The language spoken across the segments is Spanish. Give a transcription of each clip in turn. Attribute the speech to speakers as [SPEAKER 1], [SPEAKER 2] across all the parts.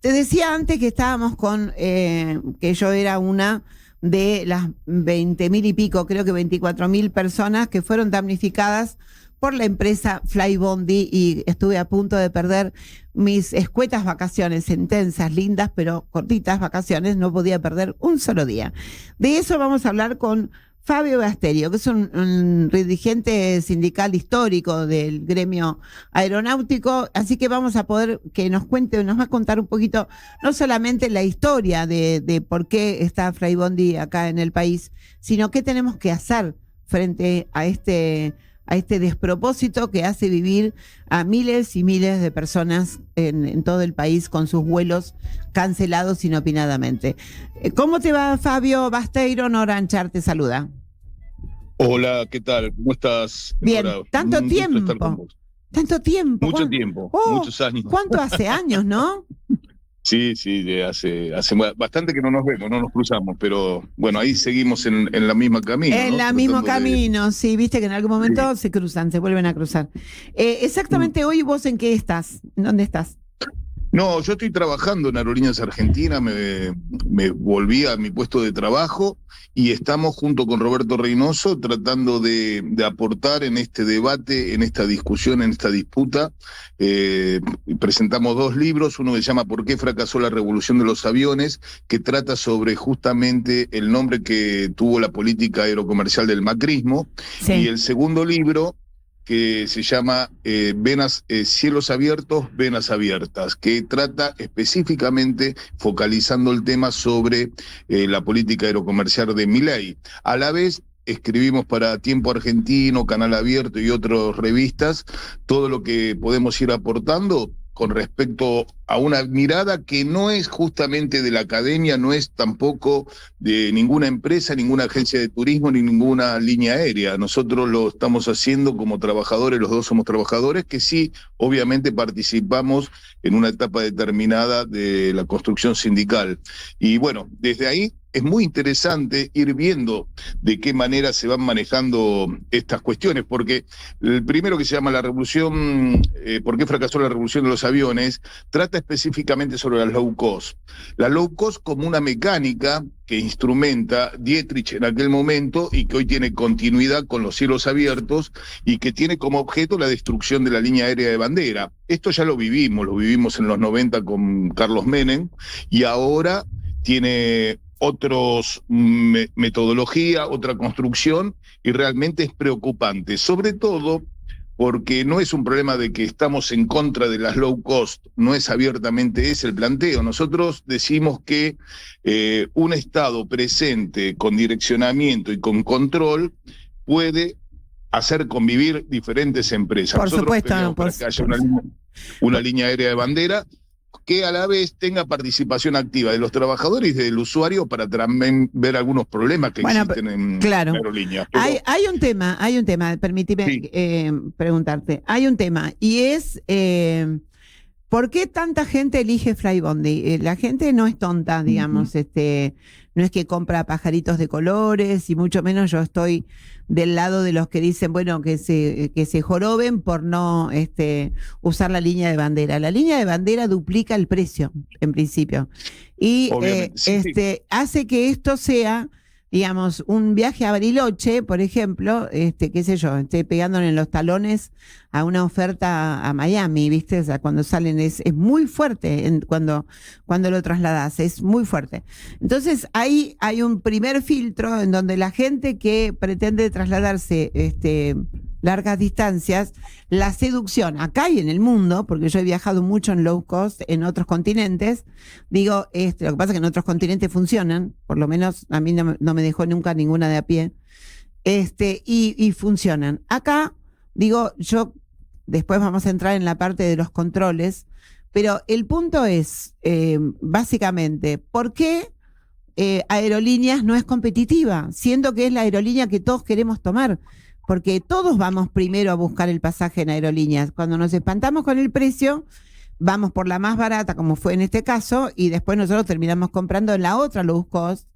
[SPEAKER 1] Te decía antes que estábamos que yo era una de las 20.000 y pico, creo que 24.000 personas que fueron damnificadas por la empresa Flybondi y estuve a punto de perder mis escuetas vacaciones, intensas, lindas, pero cortitas vacaciones, no podía perder un solo día. De eso vamos a hablar con Fabio Basterio, que es un dirigente sindical histórico del gremio aeronáutico, así que vamos a poder que nos va a contar un poquito, no solamente la historia de por qué está Flybondi acá en el país, sino qué tenemos que hacer frente a este despropósito que hace vivir a miles y miles de personas en todo el país con sus vuelos cancelados inopinadamente. ¿Cómo te va, Fabio Basteiro? Nora Anchar te saluda.
[SPEAKER 2] Hola, ¿qué tal? ¿Cómo estás?
[SPEAKER 1] Bien,
[SPEAKER 2] Nora?
[SPEAKER 1] tanto
[SPEAKER 2] Un gusto estar con
[SPEAKER 1] tiempo.
[SPEAKER 2] vos.
[SPEAKER 1] Tanto tiempo.
[SPEAKER 2] Mucho tiempo, muchos años.
[SPEAKER 1] ¿Cuánto hace años, no?
[SPEAKER 2] Sí, hace bastante que no nos vemos, no nos cruzamos, pero bueno, ahí seguimos en la misma camino,
[SPEAKER 1] En
[SPEAKER 2] ¿no?
[SPEAKER 1] el mismo camino, sí, viste que en algún momento se cruzan, se vuelven a cruzar. Exactamente hoy, ¿vos en qué estás? ¿Dónde estás?
[SPEAKER 2] No, yo estoy trabajando en Aerolíneas Argentinas, me volví a mi puesto de trabajo y estamos junto con Roberto Reynoso tratando de aportar en este debate, en esta discusión, en esta disputa. Presentamos 2 libros, uno que se llama ¿Por qué fracasó la revolución de los aviones?, que trata sobre justamente el nombre que tuvo la política aerocomercial del macrismo,
[SPEAKER 1] Sí.
[SPEAKER 2] y el segundo libro que se llama Cielos Abiertos, Venas Abiertas, que trata específicamente, focalizando el tema sobre la política aerocomercial de Milei. A la vez, escribimos para Tiempo Argentino, Canal Abierto y otras revistas, todo lo que podemos ir aportando con respecto a una mirada que no es justamente de la academia, no es tampoco de ninguna empresa, ninguna agencia de turismo, ni ninguna línea aérea. Nosotros lo estamos haciendo como trabajadores, los dos somos trabajadores, que sí, obviamente participamos en una etapa determinada de la construcción sindical. Y bueno, desde ahí es muy interesante ir viendo de qué manera se van manejando estas cuestiones, porque el primero, que se llama la revolución, ¿por qué fracasó la revolución de los aviones?, trata específicamente sobre las low cost. La low cost como una mecánica que instrumenta Dietrich en aquel momento y que hoy tiene continuidad con los cielos abiertos y que tiene como objeto la destrucción de la línea aérea de bandera. Esto ya lo vivimos en los 90 con Carlos Menem, y ahora tiene otros metodología, otra construcción, y realmente es preocupante, sobre todo porque no es un problema de que estamos en contra de las low cost, no es abiertamente ese el planteo. Nosotros decimos que un Estado presente con direccionamiento y con control puede hacer convivir diferentes empresas.
[SPEAKER 1] Por
[SPEAKER 2] Nosotros
[SPEAKER 1] supuesto,
[SPEAKER 2] peleamos para que haya una línea aérea de bandera que a la vez tenga participación activa de los trabajadores y del usuario para también ver algunos problemas que existen en aerolíneas.
[SPEAKER 1] Pero hay un tema, permíteme preguntarte, hay un tema, y es ¿por qué tanta gente elige Flybondi? La gente no es tonta, digamos, no es que compra pajaritos de colores, y mucho menos yo estoy del lado de los que dicen, bueno, que se joroben por no usar la línea de bandera. La línea de bandera duplica el precio, en principio, y hace que esto sea, digamos, un viaje a Bariloche, por ejemplo, qué sé yo, pegándole en los talones a una oferta a Miami, ¿viste? O sea, cuando salen es muy fuerte cuando lo trasladas, es muy fuerte. Entonces, ahí hay un primer filtro en donde la gente que pretende trasladarse largas distancias, la seducción acá y en el mundo, porque yo he viajado mucho en low cost en otros continentes, digo, lo que pasa es que en otros continentes funcionan, por lo menos a mí no me dejó nunca ninguna de a pie, y funcionan. Acá, digo, yo después vamos a entrar en la parte de los controles, pero el punto es, básicamente, ¿por qué Aerolíneas no es competitiva, siendo que es la aerolínea que todos queremos tomar? Porque todos vamos primero a buscar el pasaje en Aerolíneas. Cuando nos espantamos con el precio, vamos por la más barata, como fue en este caso, y después nosotros terminamos comprando en la otra low cost,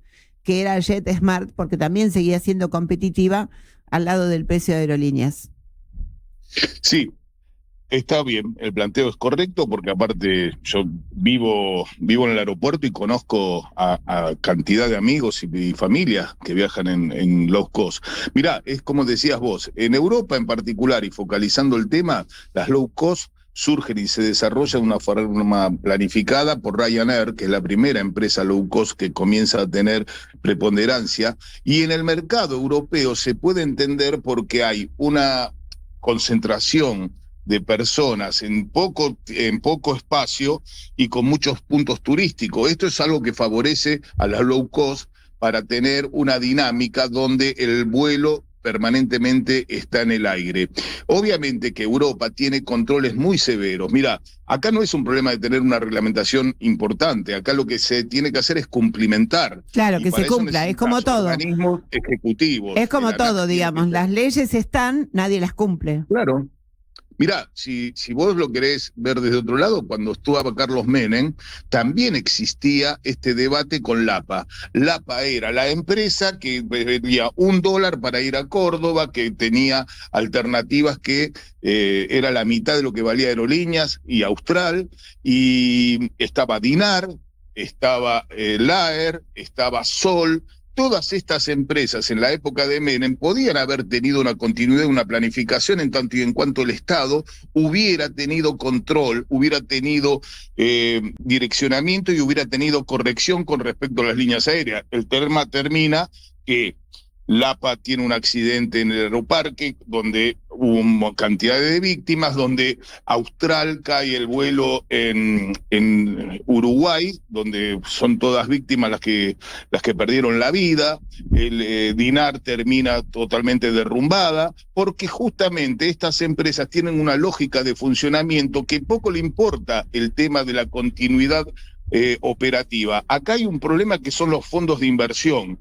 [SPEAKER 1] que era JetSmart, porque también seguía siendo competitiva al lado del precio de Aerolíneas.
[SPEAKER 2] Sí. Está bien, el planteo es correcto porque aparte yo vivo en el aeropuerto y conozco a cantidad de amigos y familias que viajan en low cost. Mirá, es como decías vos, en Europa en particular y focalizando el tema, las low cost surgen y se desarrollan de una forma planificada por Ryanair, que es la primera empresa low cost que comienza a tener preponderancia, y en el mercado europeo se puede entender porque hay una concentración de personas en poco espacio y con muchos puntos turísticos. Esto es algo que favorece a las low cost para tener una dinámica donde el vuelo permanentemente está en el aire. Obviamente que Europa tiene controles muy severos. Mira, acá no es un problema de tener una reglamentación importante, acá lo que se tiene que hacer es cumplimentar.
[SPEAKER 1] Claro, que se cumpla, es como todo.
[SPEAKER 2] Organismos ejecutivos.
[SPEAKER 1] Es como todo, digamos, las leyes están, nadie las cumple.
[SPEAKER 2] Claro. Mirá, si vos lo querés ver desde otro lado, cuando estuvo Carlos Menem, también existía este debate con LAPA. LAPA era la empresa que vendía $1 para ir a Córdoba, que tenía alternativas que era la mitad de lo que valía Aerolíneas y Austral, y estaba Dinar, estaba Laer, estaba Sol. Todas estas empresas en la época de Menem podían haber tenido una continuidad, una planificación en tanto y en cuanto el Estado hubiera tenido control, hubiera tenido direccionamiento y hubiera tenido corrección con respecto a las líneas aéreas. El tema termina que LAPA tiene un accidente en el aeroparque donde hubo una cantidad de víctimas, donde Austral cae el vuelo en Uruguay, donde son todas víctimas las que perdieron la vida, el Dinar termina totalmente derrumbada, porque justamente estas empresas tienen una lógica de funcionamiento que poco le importa el tema de la continuidad operativa. Acá hay un problema que son los fondos de inversión.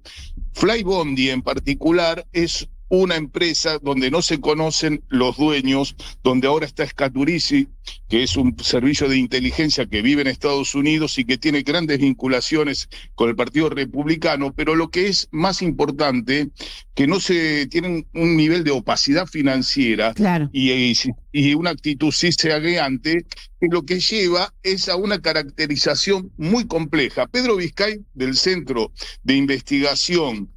[SPEAKER 2] Flybondi en particular es una empresa donde no se conocen los dueños, donde ahora está Scaturici, que es un servicio de inteligencia que vive en Estados Unidos y que tiene grandes vinculaciones con el Partido Republicano, pero lo que es más importante, que no se tienen un nivel de opacidad financiera,
[SPEAKER 1] claro,
[SPEAKER 2] y una actitud ciseagueante, que lo que lleva es a una caracterización muy compleja. Pedro Vizcay, del Centro de Investigación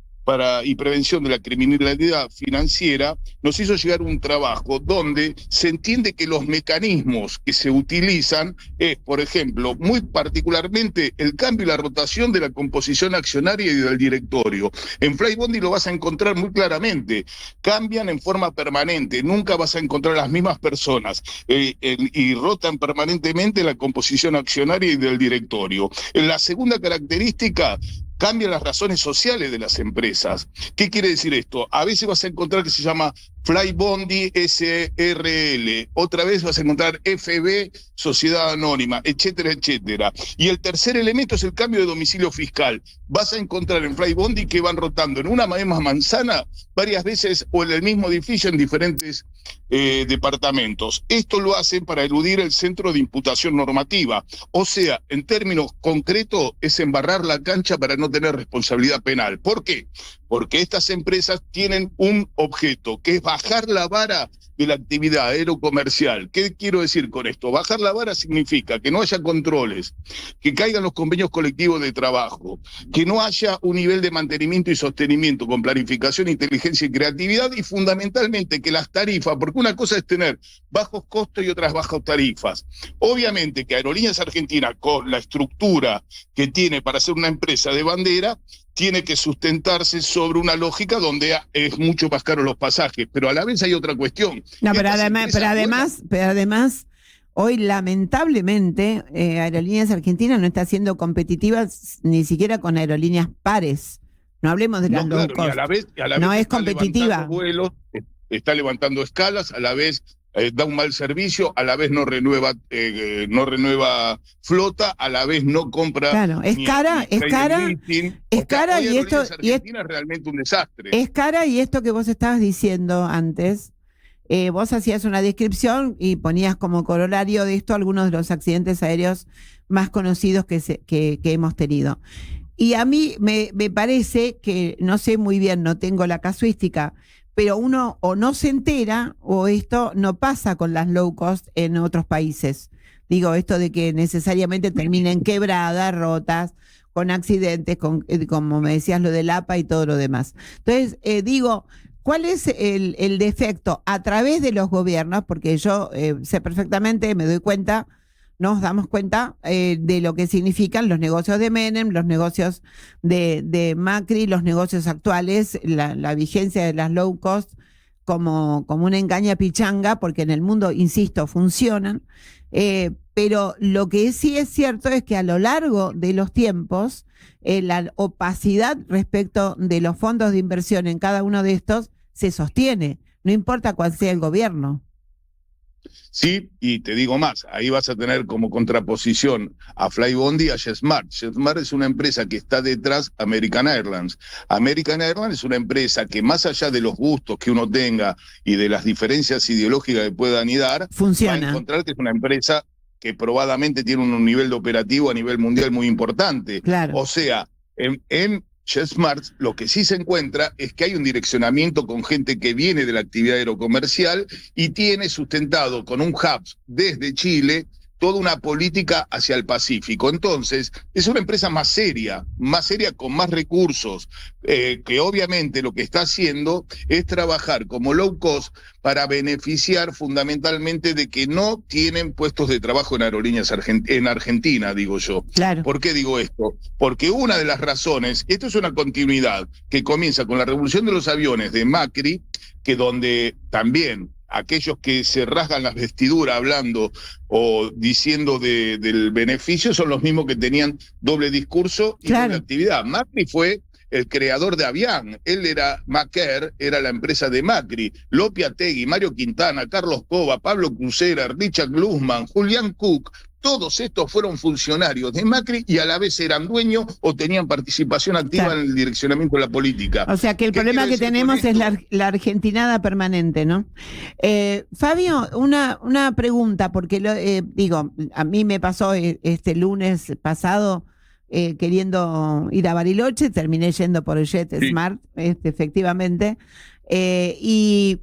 [SPEAKER 2] y Prevención de la Criminalidad Financiera, nos hizo llegar un trabajo donde se entiende que los mecanismos que se utilizan es, por ejemplo, muy particularmente el cambio y la rotación de la composición accionaria y del directorio. En Flybondi lo vas a encontrar muy claramente. Cambian en forma permanente, nunca vas a encontrar las mismas personas y rotan permanentemente la composición accionaria y del directorio. La segunda característica, cambian las razones sociales de las empresas. ¿Qué quiere decir esto? A veces vas a encontrar que se llama Flybondi SRL, otra vez vas a encontrar FB, Sociedad Anónima, etcétera, etcétera. Y el tercer elemento es el cambio de domicilio fiscal. Vas a encontrar en Flybondi que van rotando en una misma manzana varias veces o en el mismo edificio en diferentes departamentos. Esto lo hacen para eludir el centro de imputación normativa. O sea, en términos concretos, es embarrar la cancha para no tener responsabilidad penal. ¿Por qué? Porque estas empresas tienen un objeto, que es bajar la vara de la actividad aerocomercial. ¿Qué quiero decir con esto? Bajar la vara significa que no haya controles, que caigan los convenios colectivos de trabajo, que no haya un nivel de mantenimiento y sostenimiento con planificación, inteligencia y creatividad, y fundamentalmente que las tarifas, porque una cosa es tener bajos costos y otras bajas tarifas. Obviamente que Aerolíneas Argentinas, con la estructura que tiene para ser una empresa de bandera, tiene que sustentarse sobre una lógica donde es mucho más caro los pasajes, pero a la vez hay otra cuestión.
[SPEAKER 1] No, pero además, hoy lamentablemente Aerolíneas Argentinas no está siendo competitiva ni siquiera con aerolíneas pares. No hablemos de las low cost. No es competitiva.
[SPEAKER 2] Vuelos, está levantando escalas, a la vez da un mal servicio, a la vez no renueva flota, a la vez no compra.
[SPEAKER 1] Claro, es cara y esto
[SPEAKER 2] es realmente un desastre.
[SPEAKER 1] Es cara, y esto que vos estabas diciendo antes, vos hacías una descripción y ponías como corolario de esto algunos de los accidentes aéreos más conocidos que hemos tenido. Y a mí me parece que, no sé muy bien, no tengo la casuística, pero uno o no se entera o esto no pasa con las low cost en otros países. Digo, esto de que necesariamente terminen quebradas, rotas, con accidentes, como me decías, lo del APA y todo lo demás. Entonces, digo, ¿cuál es el defecto a través de los gobiernos? Porque yo sé perfectamente, me doy cuenta, nos damos cuenta de lo que significan los negocios de Menem, los negocios de Macri, los negocios actuales, la vigencia de las low cost como una engaña pichanga, porque en el mundo, insisto, funcionan. Pero lo que sí es cierto es que a lo largo de los tiempos, la opacidad respecto de los fondos de inversión en cada uno de estos se sostiene, no importa cuál sea el gobierno.
[SPEAKER 2] Sí, y te digo más, ahí vas a tener como contraposición a Flybondi y a JetSmart. JetSmart es una empresa que está detrás de American Airlines. American Airlines es una empresa que, más allá de los gustos que uno tenga y de las diferencias ideológicas que puedan dar,
[SPEAKER 1] funciona.
[SPEAKER 2] Va a encontrar que es una empresa que probadamente tiene un nivel de operativo a nivel mundial muy importante.
[SPEAKER 1] Claro.
[SPEAKER 2] O sea, en JetSmart lo que sí se encuentra es que hay un direccionamiento con gente que viene de la actividad aerocomercial y tiene sustentado con un hub desde Chile toda una política hacia el Pacífico. Entonces, es una empresa más seria con más recursos, que obviamente lo que está haciendo es trabajar como low cost para beneficiar fundamentalmente de que no tienen puestos de trabajo en aerolíneas en Argentina, digo yo.
[SPEAKER 1] Claro.
[SPEAKER 2] ¿Por qué digo esto? Porque una de las razones, esto es una continuidad que comienza con la revolución de los aviones de Macri, que donde también aquellos que se rasgan las vestiduras hablando o diciendo del beneficio son los mismos que tenían doble discurso y doble actividad. Macri fue el creador de Avian, él era Macaire, era la empresa de Macri, Lopiategui, Mario Quintana, Carlos Cova, Pablo Crucera, Richard Glusman, Julián Cook, todos estos fueron funcionarios de Macri y a la vez eran dueños o tenían participación activa en el direccionamiento de la política.
[SPEAKER 1] O sea que el problema que tenemos es la argentinada permanente, ¿no? Fabio, una pregunta, porque digo, a mí me pasó este lunes pasado queriendo ir a Bariloche, terminé yendo por el JetSmart, efectivamente, y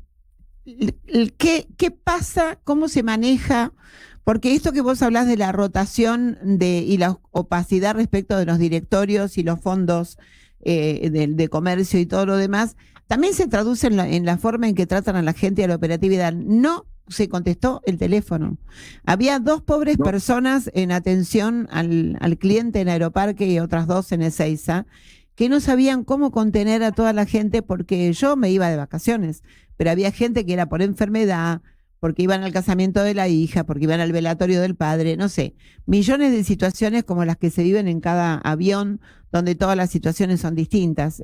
[SPEAKER 1] ¿qué pasa? ¿Cómo se maneja? Porque esto que vos hablás de la rotación y la opacidad respecto de los directorios y los fondos de comercio y todo lo demás, también se traduce en la forma en que tratan a la gente y a la operatividad. No se contestó el teléfono. Había 2 pobres personas en atención al cliente en Aeroparque y otras 2 en Ezeiza, que no sabían cómo contener a toda la gente, porque yo me iba de vacaciones, pero había gente que era por enfermedad, porque iban al casamiento de la hija, porque iban al velatorio del padre, no sé, millones de situaciones como las que se viven en cada avión, donde todas las situaciones son distintas,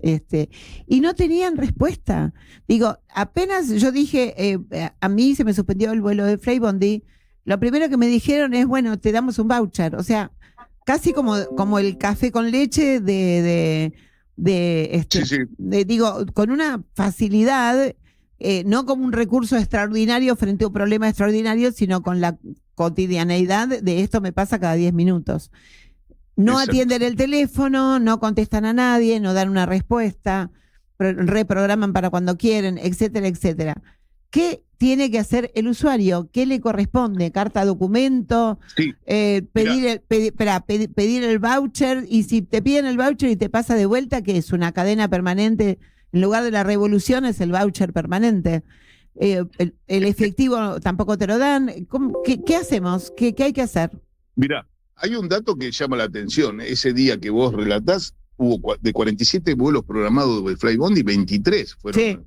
[SPEAKER 1] y no tenían respuesta. Digo, apenas yo dije, a mí se me suspendió el vuelo de Flybondi, lo primero que me dijeron es, bueno, te damos un voucher, o sea, casi como el café con leche digo, con una facilidad, no como un recurso extraordinario frente a un problema extraordinario, sino con la cotidianeidad de esto me pasa cada 10 minutos. No atienden el teléfono, no contestan a nadie, no dan una respuesta, reprograman para cuando quieren, etcétera, etcétera. ¿Qué tiene que hacer el usuario? ¿Qué le corresponde? ¿Carta documento?
[SPEAKER 2] Sí.
[SPEAKER 1] Pedir el voucher, y si te piden el voucher y te pasa de vuelta, que es una cadena permanente, en lugar de la revolución es el voucher permanente. El efectivo tampoco te lo dan. ¿Qué hacemos? ¿Qué hay que hacer?
[SPEAKER 2] Mira, hay un dato que llama la atención. Ese día que vos relatás, hubo de 47 vuelos programados de Flybondi, 23 fueron.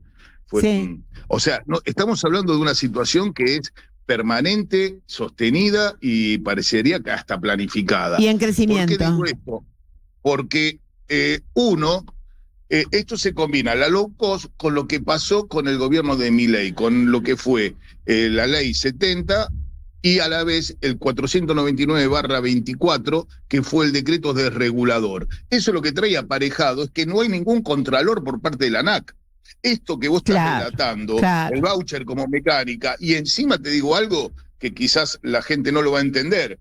[SPEAKER 2] Sí. O sea, no, estamos hablando de una situación que es permanente, sostenida y parecería que hasta planificada.
[SPEAKER 1] Y en crecimiento.
[SPEAKER 2] ¿Por qué digo esto? Porque esto se combina, la low cost, con lo que pasó con el gobierno de Milei, con lo que fue la ley 70 y a la vez el 499/24, que fue el decreto desregulador. Eso lo que trae aparejado es que no hay ningún contralor por parte de la ANAC. Esto que vos estás relatando, el voucher como mecánica, y encima te digo algo que quizás la gente no lo va a entender.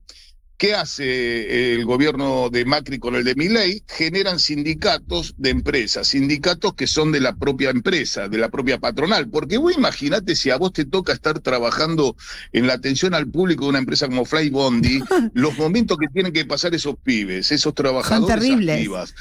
[SPEAKER 2] ¿Qué hace el gobierno de Macri con el de Milei? Generan sindicatos de empresas, sindicatos que son de la propia empresa, de la propia patronal. Porque vos imaginate si a vos te toca estar trabajando en la atención al público de una empresa como Flybondi, los momentos que tienen que pasar esos pibes, esos trabajadores,
[SPEAKER 1] son terribles.
[SPEAKER 2] esas pibas,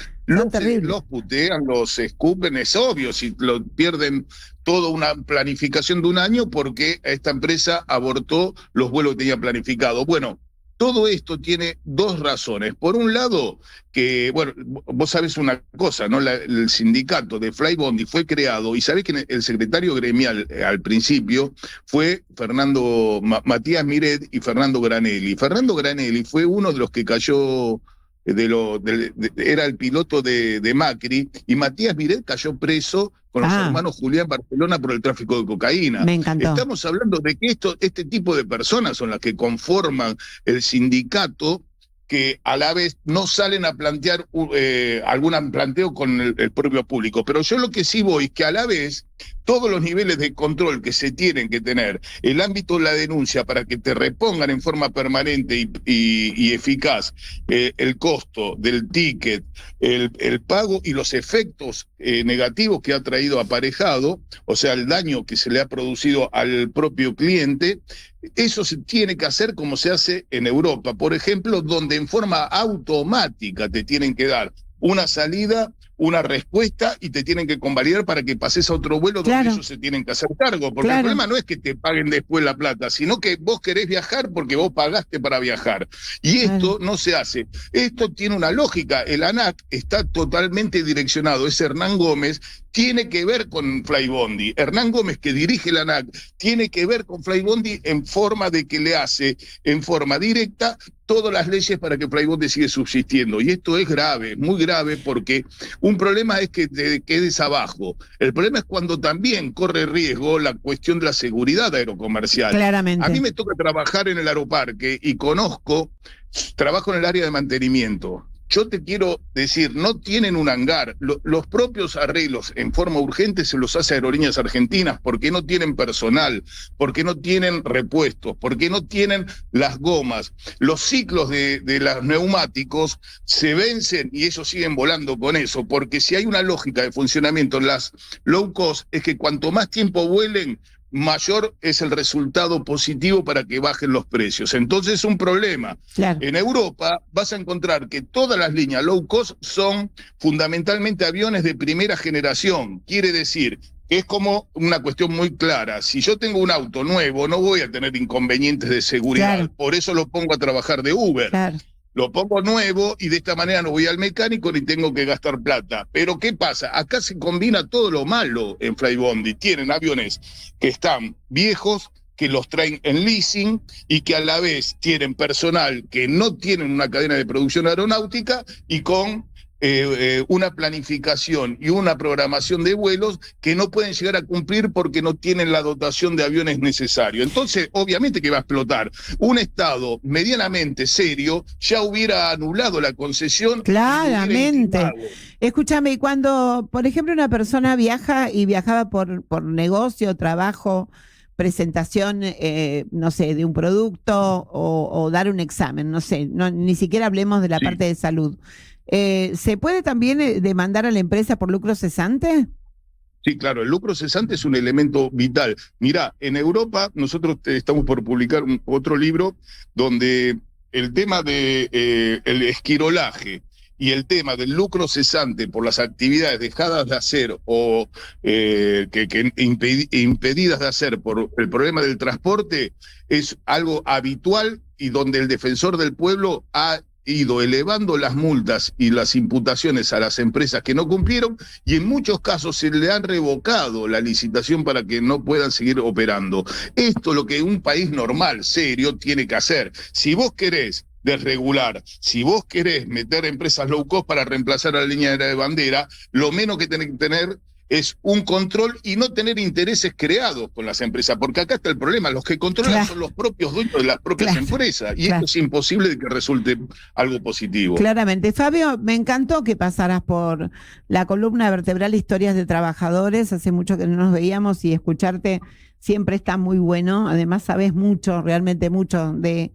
[SPEAKER 2] los putean, los escupen, es obvio, si lo pierden toda una planificación de un año porque esta empresa abortó los vuelos que tenía planificado. Bueno, todo esto tiene dos razones. Por un lado, que, bueno, vos sabés una cosa, ¿no? El sindicato de Flybondi fue creado, y sabés que el secretario gremial al principio fue Matías Miret y Fernando Granelli. Fernando Granelli fue uno de los que cayó, era el piloto de Macri, y Matías Miret cayó preso con los hermanos Julián Barcelona por el tráfico de cocaína.
[SPEAKER 1] Me encantó.
[SPEAKER 2] Estamos hablando de que este tipo de personas son las que conforman el sindicato, que a la vez no salen a plantear algún planteo con el propio público. Pero yo lo que sí voy es que a la vez todos los niveles de control que se tienen que tener, el ámbito de la denuncia para que te repongan en forma permanente y eficaz el costo del ticket, el pago y los efectos negativos que ha traído aparejado, o sea, el daño que se le ha producido al propio cliente, eso se tiene que hacer como se hace en Europa, por ejemplo, donde en forma automática te tienen que dar una salida, una respuesta, y te tienen que convalidar para que pases a otro vuelo donde ellos se tienen que hacer cargo, porque el problema no es que te paguen después la plata, sino que vos querés viajar porque vos pagaste para viajar, y esto no se hace. Esto tiene una lógica, el ANAC está totalmente direccionado, es Hernán Gómez, tiene que ver con Flybondi. Hernán Gómez, que dirige la ANAC, tiene que ver con Flybondi en forma de que le hace en forma directa todas las leyes para que Flybondi siga subsistiendo. Y esto es grave, muy grave, porque un problema es que te quedes abajo. El problema es cuando también corre riesgo la cuestión de la seguridad aerocomercial.
[SPEAKER 1] Claramente.
[SPEAKER 2] A mí me toca trabajar en el aeroparque y trabajo en el área de mantenimiento. Yo te quiero decir, no tienen un hangar. Los propios arreglos en forma urgente se los hace Aerolíneas Argentinas porque no tienen personal, porque no tienen repuestos, porque no tienen las gomas. Los ciclos de los neumáticos se vencen y ellos siguen volando con eso, porque si hay una lógica de funcionamiento en las low cost es que cuanto más tiempo vuelen, mayor es el resultado positivo para que bajen los precios. Entonces es un problema. Claro. En Europa vas a encontrar que todas las líneas low cost son fundamentalmente aviones de primera generación. Quiere decir que es como una cuestión muy clara. Si yo tengo un auto nuevo, no voy a tener inconvenientes de seguridad. Claro. Por eso lo pongo a trabajar de Uber. Claro. Lo pongo nuevo y de esta manera no voy al mecánico ni tengo que gastar plata. Pero ¿qué pasa? Acá se combina todo lo malo en Flybondi. Tienen aviones que están viejos, que los traen en leasing y que a la vez tienen personal que no tienen una cadena de producción aeronáutica y con una planificación y una programación de vuelos que no pueden llegar a cumplir porque no tienen la dotación de aviones necesario. Entonces, obviamente que va a explotar. Un Estado medianamente serio ya hubiera anulado la concesión.
[SPEAKER 1] Claramente. Escúchame, y cuando, por ejemplo, una persona viajaba por negocio, trabajo, presentación, no sé, de un producto o dar un examen, no sé, ni siquiera hablemos de la parte de salud. ¿Se puede también demandar a la empresa por lucro cesante?
[SPEAKER 2] Sí, claro, el lucro cesante es un elemento vital. Mirá, en Europa nosotros estamos por publicar otro libro donde el tema de el esquirolaje y el tema del lucro cesante por las actividades dejadas de hacer o impedidas de hacer por el problema del transporte es algo habitual y donde el defensor del pueblo ha ido elevando las multas y las imputaciones a las empresas que no cumplieron y en muchos casos se le han revocado la licitación para que no puedan seguir operando. Esto es lo que un país normal, serio, tiene que hacer. Si vos querés desregular, si vos querés meter empresas low cost para reemplazar a la línea aérea de bandera, lo menos que tenés que tener es un control y no tener intereses creados con las empresas, porque acá está el problema, los que controlan son los propios dueños de las propias empresas, y esto es imposible de que resulte algo positivo.
[SPEAKER 1] Claramente. Fabio, me encantó que pasaras por la columna vertebral Historias de Trabajadores, hace mucho que no nos veíamos y escucharte siempre está muy bueno. Además, sabes mucho, realmente mucho de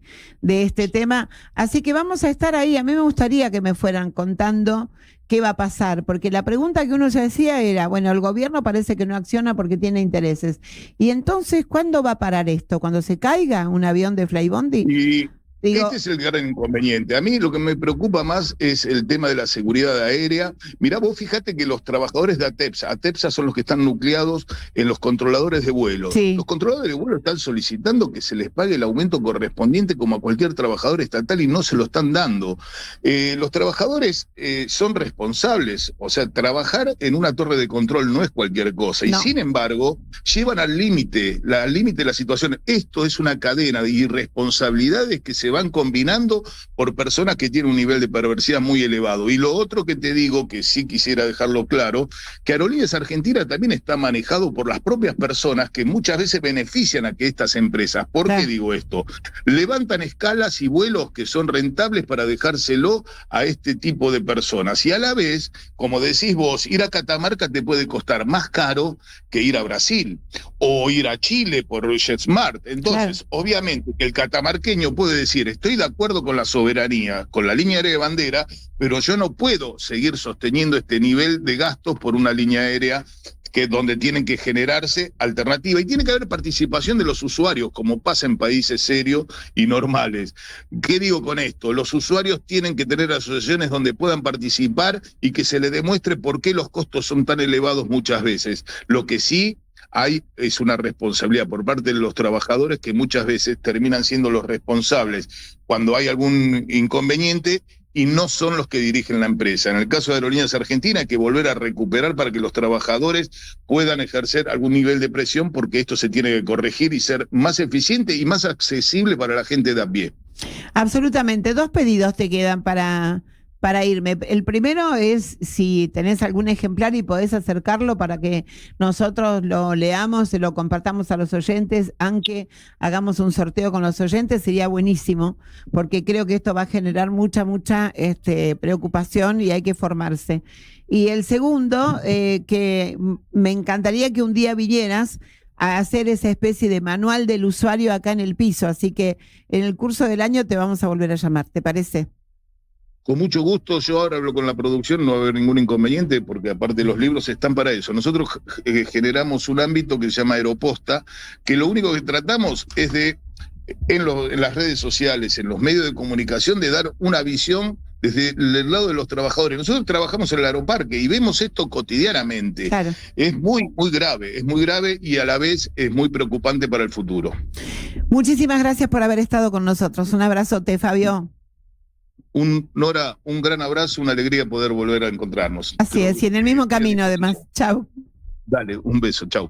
[SPEAKER 1] este tema. Así que vamos a estar ahí. A mí me gustaría que me fueran contando qué va a pasar, porque la pregunta que uno se hacía era, bueno, el gobierno parece que no acciona porque tiene intereses. Y entonces, ¿cuándo va a parar esto? ¿Cuando se caiga un avión de Flybondi?
[SPEAKER 2] Y
[SPEAKER 1] Digo,
[SPEAKER 2] este es el gran inconveniente. A mí lo que me preocupa más es el tema de la seguridad aérea. Mirá, vos fíjate que los trabajadores de ATEPSA son los que están nucleados en los controladores de vuelo.
[SPEAKER 1] sí,
[SPEAKER 2] Los controladores de vuelo están solicitando que se les pague el aumento correspondiente como a cualquier trabajador estatal y no se lo están dando. Los trabajadores son responsables, o sea, trabajar en una torre de control no es cualquier cosa. Y
[SPEAKER 1] no.
[SPEAKER 2] sin embargo, llevan al límite la situación. Esto es una cadena de irresponsabilidades que se van combinando por personas que tienen un nivel de perversidad muy elevado. Y lo otro que te digo, que sí quisiera dejarlo claro, que Aerolíneas Argentinas también está manejado por las propias personas que muchas veces benefician a que estas empresas. ¿Por qué digo esto? Levantan escalas y vuelos que son rentables para dejárselo a este tipo de personas. Y a la vez, como decís vos, ir a Catamarca te puede costar más caro que ir a Brasil o ir a Chile por JetSmart. Entonces, obviamente, que el catamarqueño puede decir, estoy de acuerdo con la soberanía, con la línea aérea de bandera, pero yo no puedo seguir sosteniendo este nivel de gastos por una línea aérea donde tienen que generarse alternativas y tiene que haber participación de los usuarios, como pasa en países serios y normales. ¿Qué digo con esto? Los usuarios tienen que tener asociaciones donde puedan participar y que se les demuestre por qué los costos son tan elevados muchas veces. Lo que sí es una responsabilidad por parte de los trabajadores que muchas veces terminan siendo los responsables cuando hay algún inconveniente y no son los que dirigen la empresa. En el caso de Aerolíneas Argentinas hay que volver a recuperar para que los trabajadores puedan ejercer algún nivel de presión porque esto se tiene que corregir y ser más eficiente y más accesible para la gente de a pie.
[SPEAKER 1] Absolutamente. 2 pedidos te quedan para irme. El primero es si tenés algún ejemplar y podés acercarlo para que nosotros lo leamos, se lo compartamos a los oyentes, aunque hagamos un sorteo con los oyentes, sería buenísimo, porque creo que esto va a generar mucha preocupación y hay que formarse. Y el segundo, que me encantaría que un día vinieras a hacer esa especie de manual del usuario acá en el piso, así que en el curso del año te vamos a volver a llamar, ¿te parece?
[SPEAKER 2] Con mucho gusto, yo ahora hablo con la producción, no va a haber ningún inconveniente, porque aparte los libros están para eso. Nosotros generamos un ámbito que se llama Aeroposta, que lo único que tratamos es en las redes sociales, en los medios de comunicación, de dar una visión desde el lado de los trabajadores. Nosotros trabajamos en el aeroparque y vemos esto cotidianamente.
[SPEAKER 1] Claro.
[SPEAKER 2] Es muy grave y a la vez es muy preocupante para el futuro.
[SPEAKER 1] Muchísimas gracias por haber estado con nosotros. Un abrazote, Fabio.
[SPEAKER 2] Nora, un gran abrazo, una alegría poder volver a encontrarnos.
[SPEAKER 1] Así es, y en el mismo camino además. Chau.
[SPEAKER 2] Dale, un beso, chau.